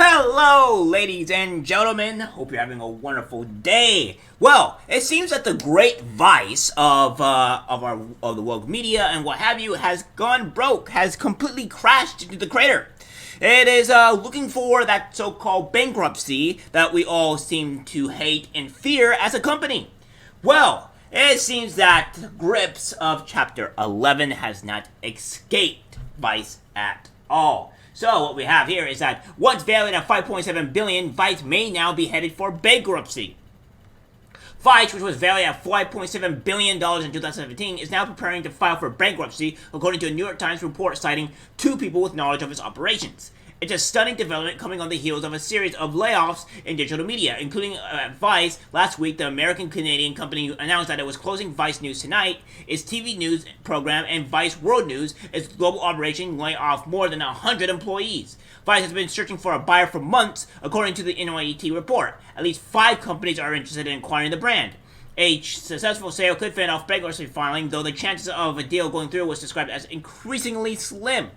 Hello, ladies and gentlemen. Hope you're having a wonderful day. Well, it seems that the great vice of the woke media and what have you has gone broke, has completely crashed into the crater. It is looking for that so-called bankruptcy that we all seem to hate and fear as a company. Well, it seems that the grips of Chapter 11 has not escaped Vice at all. So what we have here is that once valued at $5.7 billion, Vice may now be headed for bankruptcy. Vice, which was valued at $5.7 billion in 2017, is now preparing to file for bankruptcy, according to a New York Times report citing two people with knowledge of its operations. It's a stunning development coming on the heels of a series of layoffs in digital media, including Vice. Last week, the American-Canadian company announced that it was closing Vice News Tonight, its TV news program, and Vice World News, its global operation, laying off more than 100 employees. Vice has been searching for a buyer for months, according to the NYT report. At least 5 companies are interested in acquiring the brand. A successful sale could fend off bankruptcy filing, though the chances of a deal going through was described as increasingly slim.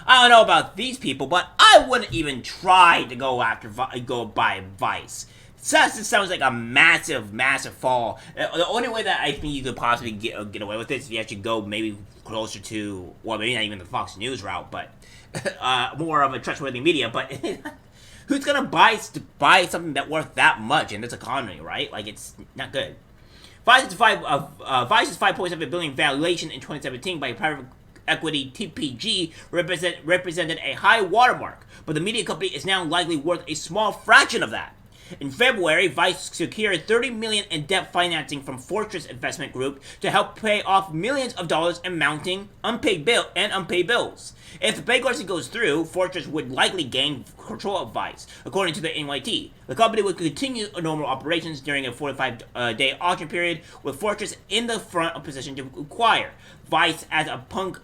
I don't know about these people, but I wouldn't even try to go buy Vice. This sounds like a massive fall. The only way that I think you could possibly get away with this is if you actually go maybe closer to, well, maybe not even the Fox News route, but more of a trustworthy media. But who's gonna buy something that's worth that much in this economy, right? Like, it's not good. Vice's $5.7 billion valuation in 2017 by private equity TPG represented a high watermark, but the media company is now likely worth a small fraction of that. In February, Vice secured $30 million in debt financing from Fortress Investment Group to help pay off millions of dollars in mounting unpaid bills. If the bankruptcy goes through, Fortress would likely gain control of Vice, according to the NYT. The company would continue normal operations during a 45-day auction period, with Fortress in the front of position to acquire Vice as a punk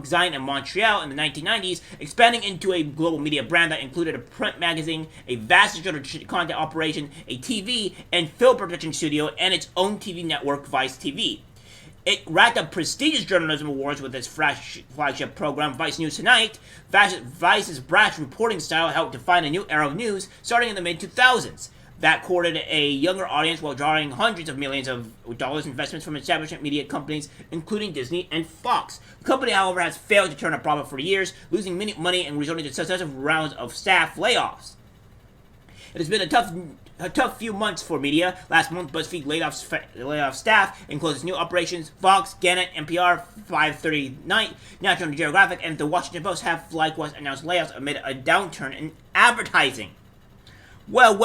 giant in Montreal in the 1990s, expanding into a global media brand that included a print magazine, a vast digital content operation, a TV and film production studio, and its own TV network, Vice TV. It racked up prestigious journalism awards with its flagship program, Vice News Tonight. Vice's brash reporting style helped define a new era of news, starting in the mid-2000s. That courted a younger audience while drawing hundreds of millions of dollars investments from establishment media companies, including Disney and Fox. The company, however, has failed to turn a profit for years, losing money and resorting to successive rounds of staff layoffs. It has been a tough few months for media. Last month, BuzzFeed laid off staff and closed its new operations. Fox, Gannett, NPR, 530 Night, National Geographic, and The Washington Post have likewise announced layoffs amid a downturn in advertising. Well,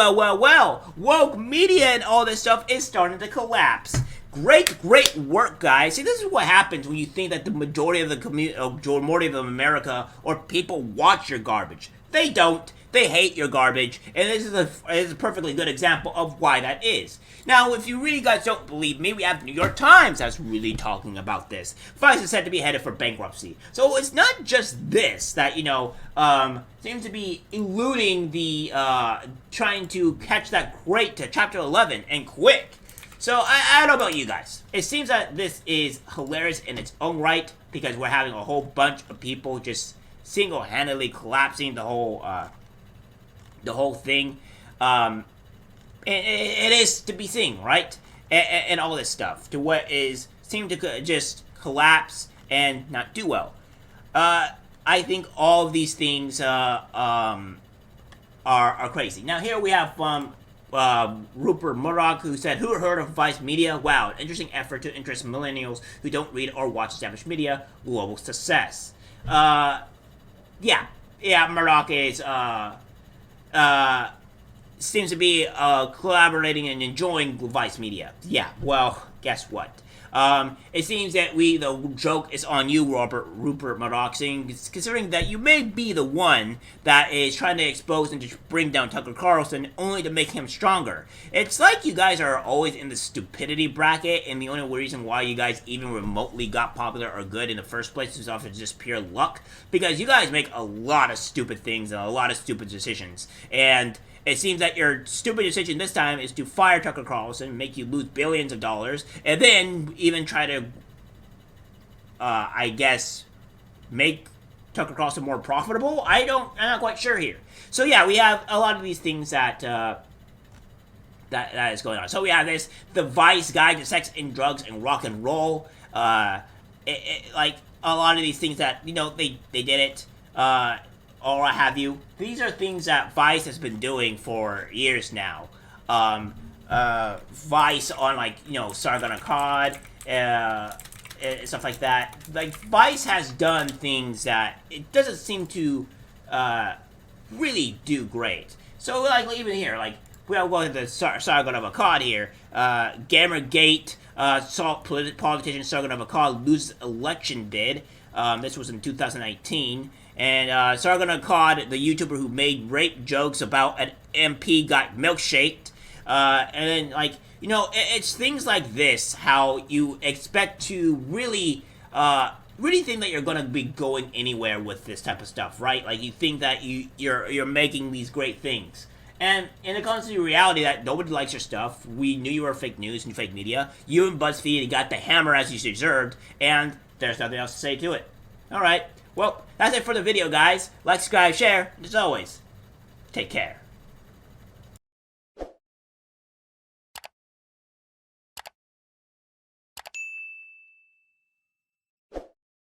woke media and all this stuff is starting to collapse. Great work, guys. See, this is what happens when you think that the majority of America or people watch your garbage. They don't. They hate your garbage, and this is a perfectly good example of why that is. Now, if you really guys don't believe me, we have the New York Times that's really talking about this. Vice is said to be headed for bankruptcy. So it's not just this that, seems to be eluding the, trying to catch that crate to Chapter 11 and quick. So I don't know about you guys. It seems that this is hilarious in its own right, because we're having a whole bunch of people just single-handedly collapsing the whole thing. It is to be seen, right? And all this stuff, to what is seem to just collapse and not do well. I think all of these things are crazy. Now here we have Rupert Murdoch, who said, "Who heard of Vice Media? Wow, an interesting effort to interest millennials who don't read or watch established media. Global success." Yeah, Murdoch is seems to be collaborating and enjoying Vice Media. Yeah, well, guess what? It seems that the joke is on you, Rupert Murdoch, considering that you may be the one that is trying to expose and to bring down Tucker Carlson only to make him stronger. It's like you guys are always in the stupidity bracket, and the only reason why you guys even remotely got popular or good in the first place is off of just pure luck, because you guys make a lot of stupid things and a lot of stupid decisions, and it seems that your stupid decision this time is to fire Tucker Carlson, make you lose billions of dollars, and then even try to, I guess, make Tucker Carlson more profitable? I'm not quite sure here. So yeah, we have a lot of these things that that is going on. So we have the Vice Guide to Sex and Drugs and Rock and Roll. Like a lot of these things that they did it, or what have you. These are things that Vice has been doing for years now. Vice on Sargon Akkad, stuff like that. Like Vice has done things that it doesn't seem to really do great. So like even here, like we are going to the Sargon of Akkad here. Gamergate saw politician Sargon of Akkad lose election bid. This was in 2019. And Sargon Akkad, the YouTuber who made rape jokes about an MP, got milkshaked. And then, it's things like this, how you expect to really think that you're going to be going anywhere with this type of stuff, right? Like, you think that you're making these great things. And it comes to the reality that nobody likes your stuff. We knew you were fake news and fake media. You and BuzzFeed got the hammer as you deserved, and there's nothing else to say to it. Alright, well, that's it for the video, guys. Like, subscribe, share, and as always, take care.